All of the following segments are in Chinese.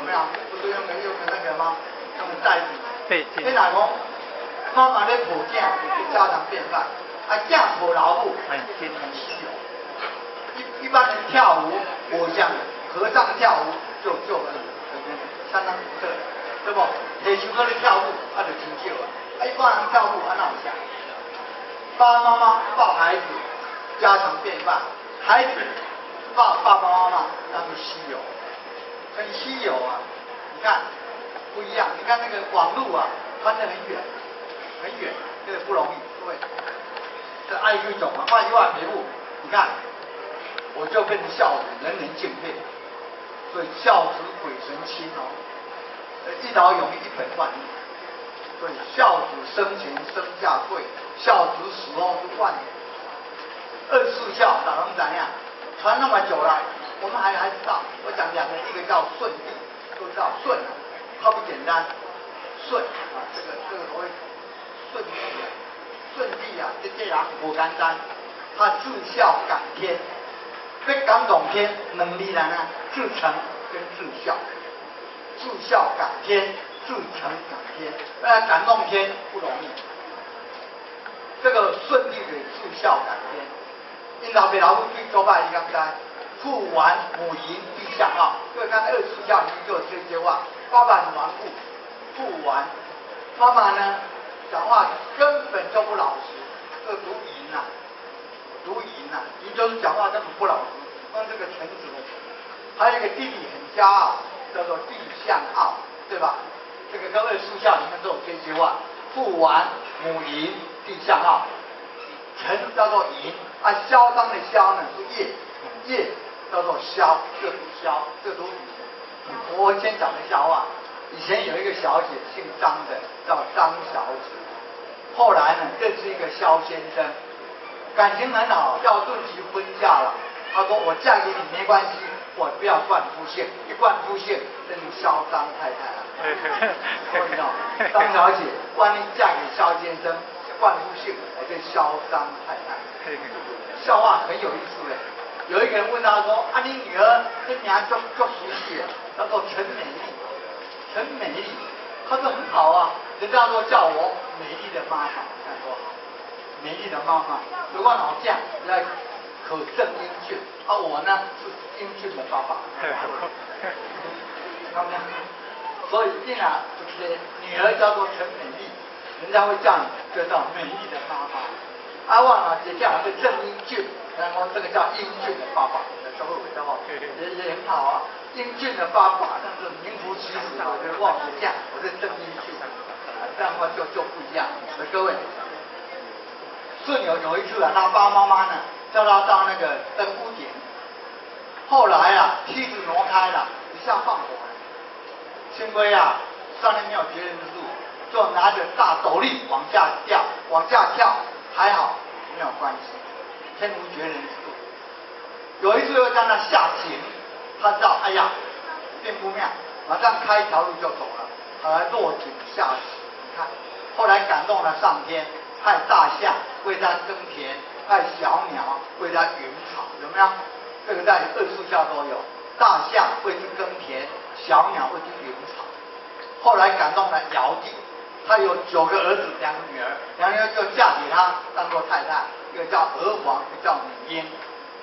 没有？不是用那个吗？用袋子。背巾。你哪讲？妈妈咧抱囝，家常便饭。啊，囝抱老母，很稀有。一般人跳舞，我像和尚跳舞就相当独特，对不？提手搁咧跳舞，啊就真少啊。啊，一般人跳舞啊哪有像？爸爸妈妈抱孩子，家常便饭；孩子抱爸爸妈妈，那是稀有，很稀有啊！你看不一样，你看那个网路啊，传得很远，很远，这个不容易，各位。这爱一种啊，换句话别物，你看，我就变成孝子，人人敬佩，所以孝子鬼神亲哦，一劳永逸，一本万利。所以孝子生前身价贵，孝子死后是万年。24孝打成怎样？传那么久了，我们还知道。我讲两个，一个叫舜帝，都知道舜啊，它不简单。舜啊，这个所谓舜帝啊，舜帝啊，这人不简单，他至孝感天，要感动天，两字人啊，至诚跟至孝，至孝感天。至诚感天，感动天不容易。这个舜帝的至孝感天，因老爸老母对周拜你刚才，父完母淫必相傲。各位看24孝里面就有这些话：爸爸很顽固，父完，妈妈呢讲话根本就不老实，这读淫呐，读淫呐，淫就是讲话根本不老实，用这个臣子的。还有一个弟弟很骄傲，叫做弟相傲，对吧？这个跟24孝里面都有这句话：父完母淫弟相傲。臣叫做淫，啊，嚣张的嚣呢是业叫做萧，这读萧，这读淫。我先讲个笑话，以前有一个小姐姓张的，叫张小姐，后来呢认识一个萧先生，感情很好，要论及婚嫁了。他说我嫁给你没关系，我不要冠夫姓，一冠夫姓真是嚣张太太了。所以张小姐万一嫁给萧先生，冠夫姓，我就嚣张太太。笑话很有意思嘞。有一个人问他说：“啊，你女儿这名就熟悉了，叫做陈美丽。陈美丽，他说很好啊，人家说叫我美丽的妈妈，看多好，美丽的妈妈。如果老这样来可正英俊，啊，我呢是英俊的爸爸。所以一然就是女儿叫做陈美丽，人家会叫你叫美丽的妈妈。阿旺啊，也叫是正英俊，然后这个叫英俊的爸爸，这会知道吗？也很好啊，英俊的爸爸，但是名副其实，我就旺子将，我是正英俊，这样的话就不一样。所以各位，舜有一次啊，他爸妈妈呢叫他到那个登屋顶，后来啊梯子挪开了，一下放火了，幸亏啊上面没有绝人之路，就拿着大斗笠往下跳。还好没有关系，天无绝人之路。有一次又让他下井，他知道哎呀并不妙，马上开一条路就走了，后来落井下石。你看，后来感动了上天，派大象为他耕田，派小鸟为他云草，有没有？这个在24孝都有，大象为之耕田，小鸟为之云草。后来感动了尧帝。他有9个儿子，2个女儿，2个女儿就嫁给他当做太太，一个叫娥皇，一个叫女英。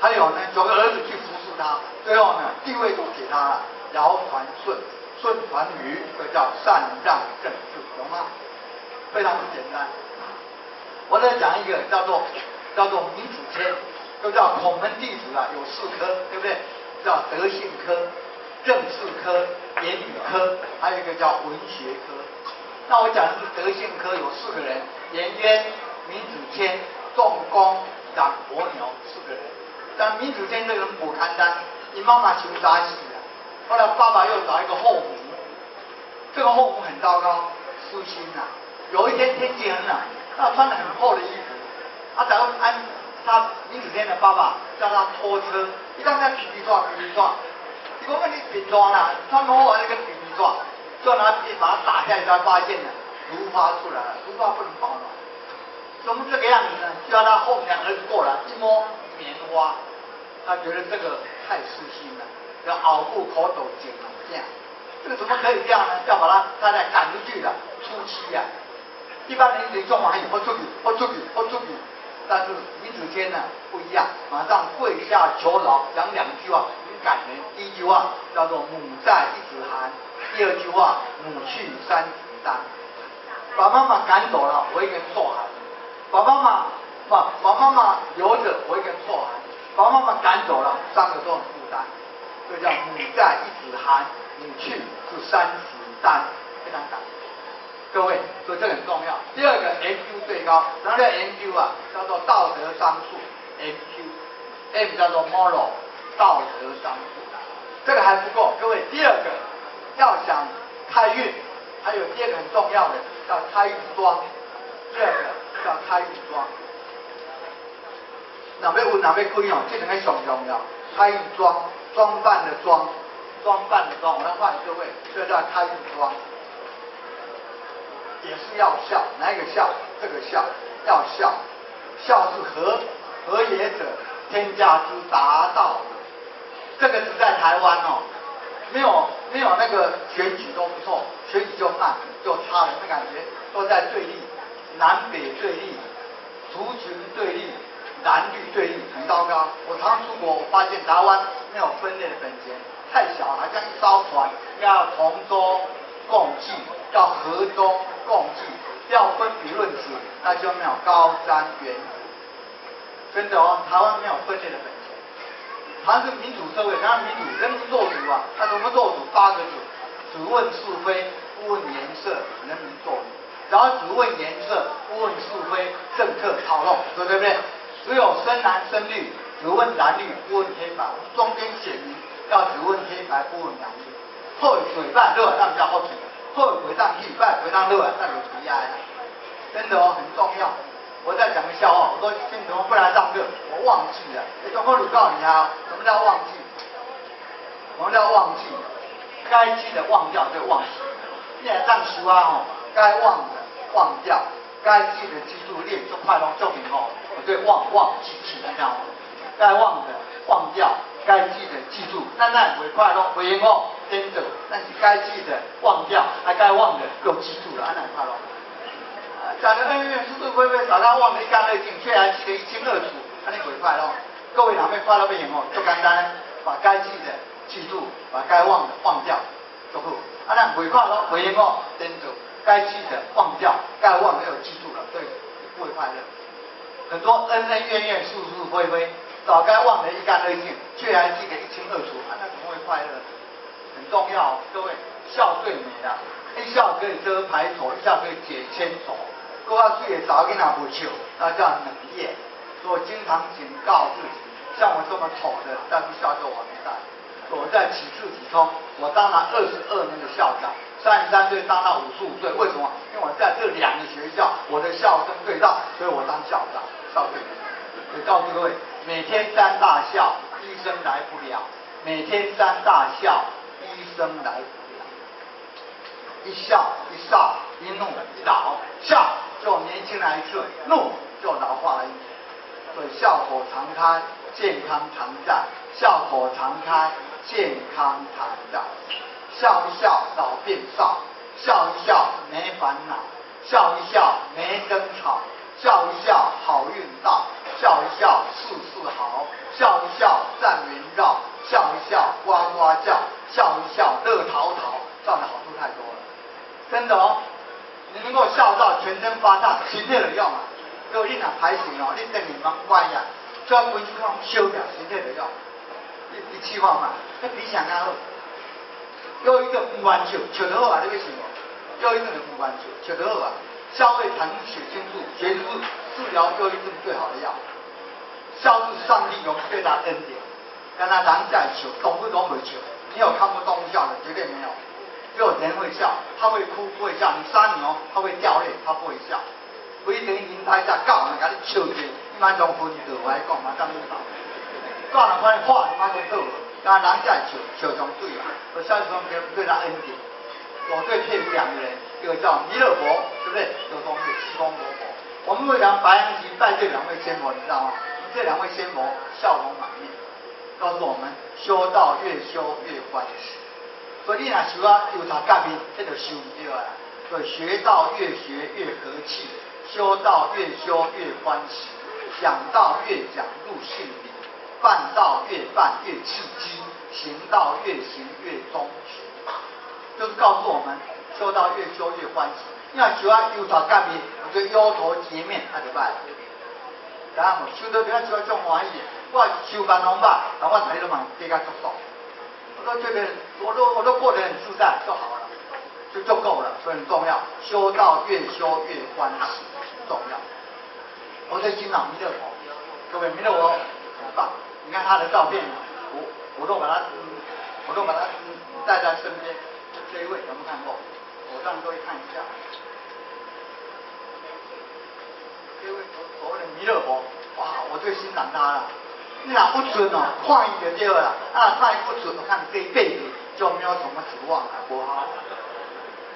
还有呢，9个儿子去服侍他，最后呢地位都给他了。尧传舜，舜传禹，这叫禅让政治，懂吗？非常不简单。我再讲一个叫做闵子骞，都叫孔门弟子啊，有4科，对不对？叫德性科、政治科、言语科，还有一个叫文学科。那我讲的是德性科有4个人：颜渊、闵子骞、仲弓、冉伯牛4个人。但闵子骞这个人不堪当，你妈妈求杀死了，后来爸爸又找一个后母，这个后母很糟糕，私心啊。有一天天气很冷，他穿了很厚的衣服，他闵子骞的爸爸叫他拖车，一看他皮抓，你讲你皮抓啦，穿厚还是个皮抓。就拿笔把它打下来，才发现呢，毒发出来了，毒发不能保暖。怎么这个样子呢？叫他后面儿子过来一摸棉花，他觉得这个太失心了，要熬不口斗紧了，这样这个怎么可以这样呢？要把他太太赶出去的，出妻呀、一般人得中完以后出去，但是李子谦呢不一样，马上跪下求饶，讲2句话很感人。第一句话叫做母在一子寒，第二句话母去3子丹。把妈妈赶走了，我一个人受寒；把妈妈留着，我一个人受寒；把妈妈赶走了，3个都很负担。这叫母在一子寒，母去是3子丹，非常感人。各位，所以这很重要。第二个 MQ 最高，什么叫 MQ 啊？叫做道德商数 MQ，M 叫做 moral， 道德商数。这个还不够，各位，第二个要想开运，还有第二个很重要的叫开运庄。第二个叫开运庄。哪要运哪要开哦，这两个上重要。开运庄，装扮的装，我来换各位，这叫开运庄。也是要孝，哪一个孝？这个孝要孝，孝是和也者，天下之达道者。这个只在台湾哦，没有那个选举都不错，选举就慢就差了，那感觉都在对立，南北对立，族群对立，蓝绿对立，很糟糕。我常出国，我发现台湾没有分类的本钱，太小了，好像一艘船要同舟共济，要和衷共济，要分别论子，那就没有高瞻远瞩。真的哦，台湾没有分类的本钱。台湾是民主社会，台湾民主人民做主啊，他怎么做主？8个字：只问是非，不问颜色，人民做主。然后只问颜色，不问是非，政客讨论，对不对？只有深蓝深绿，只问蓝绿，不问黑白。我们中间写明要只问黑白，不问蓝绿。后水办热，那比较好听。后回当去，拜回当热，那有主压呀。真的哦，很重要。我再讲个笑话，我说今天怎么不来上课？我忘记了。中国人告诉你啊，什么叫忘记？什么叫忘记？该记的忘掉就忘记。你来上书啊吼，该忘的忘掉，该记的记住，练就快乐就很好。我对忘记那样，该忘的忘掉，该记的记住，那会快乐会赢哦，真的。但是该记的忘掉，还该忘的又记住了，那快乐。讲的恩怨是是非非，早上忘得一干二净，却还记得一清二楚，那你会快乐。各位哪位快乐不赢哦？就简单，把该记的记住，把该忘的忘掉，就好。那会快乐会赢哦，真的。该记的忘掉，该忘的又记住了，所以不会快乐。很多恩恩怨怨，是是非非，早该忘得一干二净，却还记得一清二楚，那怎么会快乐？很重要，各位，孝最美了。一孝可以遮排丑，一孝可以解千愁。各位水的早囡仔不笑，那叫冷业。所以经常警告自己，像我这么丑的，再不孝就完蛋。我在启智体中，我当了22年的校长，33岁当到55岁，为什么？因为我在这2个学校，我的校声最大，所以我当校长，校最美。所以告诉各位，每天3大孝，医生来不了；每天3大孝，医生来不了。一笑一少，一怒一老，笑就年轻来一次，怒就老化了一年。所以笑口常开，健康常在；笑口常开，健康常在。笑一笑，老变少；笑一笑，没烦恼；笑一笑，没争吵；笑一笑，好运到；笑一笑，事事好；笑一笑，赞缘绕；笑一笑，呱呱叫；笑一笑，乐淘淘。这样的好处太多了。真的哦，你能够笑到全身发烫，身体就用啊。如果你若歹势哦，你等于蛮乖呀，就要规身拢烧掉，身体就用。你试看嘛，那比谁较好？有一个不完笑，笑得好啊，你要信无？有一个人不完笑，笑得好啊。笑对糖血清素，血清素治疗忧郁症最好的药。笑是上帝永最大恩典。但他人在笑，动物都没笑。你有看过动物笑的？绝对没有。只有人会笑，他会哭不会笑。你杀牛，他会掉泪，他不会笑。规等人台只狗，人甲你笑者，你马上昏倒，我来讲马上晕倒。狗人看你话，你马上倒，但人在笑，笑中对啦。我笑中对他恩典。我对佩服2个人，一个叫弥勒佛，对不对？有东西西方佛佛。我们为了白羊期拜这2位仙佛，你知道吗？这2位仙佛笑容满面，告诉我们修道越修越欢喜。所以你若修啊有读甲面，这就修唔对啊。所以学道越学越和气，修道越修越欢喜，讲道越讲入性里，办道越办越刺激，行道越行越忠实。就是告诉我们，修道越修越欢喜。你若修啊有读甲面，就忧头结面，啊就歹。知影无？修到点啊修啊足欢喜。我修办拢歹，但我睇到嘛加较足爽。我都觉得我都过得很自在就好了。就够了，所以很重要。修道越修越欢喜，重要。我最欣赏弥勒佛，各位弥勒佛很棒。你看他的照片，我都把他带在身边。这一位有没有看过？我让各位看一下。这位所谓的弥勒佛，哇，我最欣赏他了。你若不准哦，看伊就对了。啊，看伊不准，我看这一辈子就没有什么指望了，不好。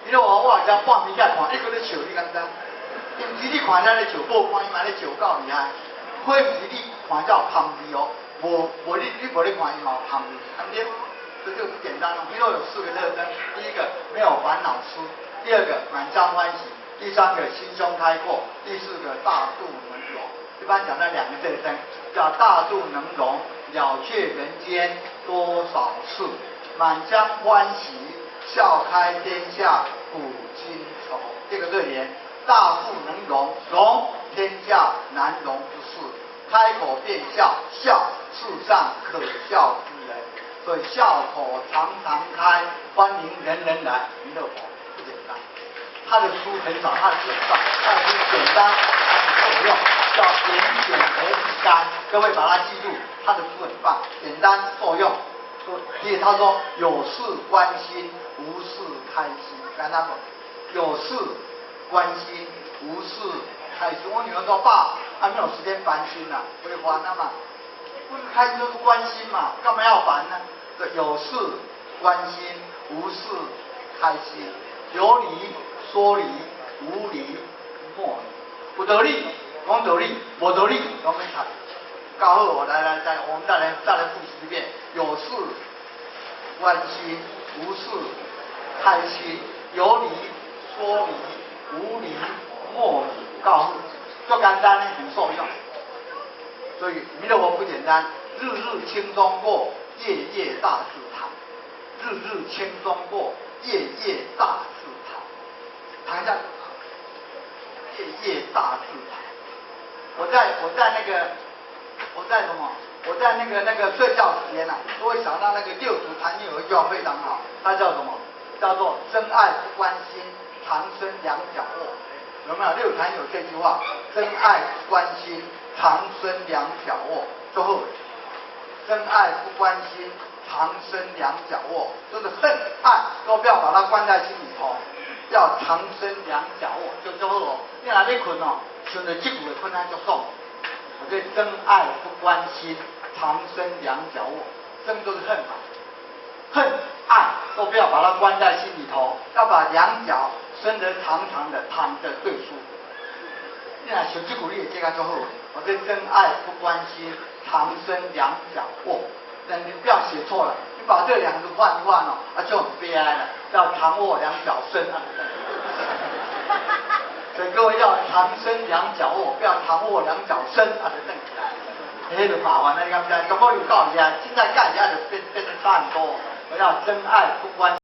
你说我只半暝起看，一个咧笑，你敢知？毋是你看咱咧笑，无看伊嘛咧笑够厉害。或毋是你看才有香味哦，无你无咧看伊嘛有香味，对不对？这就是简单了。弥勒有4个特征：第一个没有烦恼痴，第二个满腔欢喜，第三个心胸开阔，第4个大度能容。一般讲那2个特征，叫大度能容，了却人间多少事，满腔欢喜。笑开天下古今愁，这个对联，大富能容，容天下难容之事，开口便笑，笑世上可笑之人，所以笑口常常开，欢迎人人来。弥勒佛不简单，他的书很少，他的书很少，他的书简单还很受用，叫言简而意干。各位把它记住，他的书很棒，简单受用。所以他说有事关心，无事开心。看他们有事关心，无事开心。我女儿说：“爸，还没有时间烦心了，会烦了嘛？不是开心就是关心嘛，干嘛要烦呢？”有事关心，无事开心。有理说理，无理莫理。有道理讲道理，无道理讲没谈。搞好我来，我们再来复习一遍。有事关心，无事开心，有理说理，无理莫理。告诉就简单呢，很受用。所以弥勒佛不简单，日日轻松过，夜夜大自谈。日日轻松过，夜夜大自谈。谈一下，夜夜大自谈。我在什么？我在那个睡觉时间都会想到那个六祖坛经有一句话非常好，它叫什么？叫做真爱不关心，长生两脚卧。有没有？六祖坛有这句话，真爱不关心，长生两脚卧。最后，真爱不关心，长生两脚卧，就是恨爱都不要把它关在心里头，要长生两脚卧，就最后你若咧困想到这句的困难就爽。我对真爱不关心，长生两脚卧。真就是恨嘛，恨爱都不要把它关在心里头，要把两脚伸得长长的，躺着最舒服。你若想这句你会这个就好。我对真爱不关心，长生两脚卧。你不要写错了，你把这2个换一换就很悲哀了，叫长卧两脚伸啊。所以各位要长伸两脚卧，不要长卧两脚伸就正起来。那就麻烦了，你看不知？如果有告一下，现在干一下就变得差很多。我要真爱不关。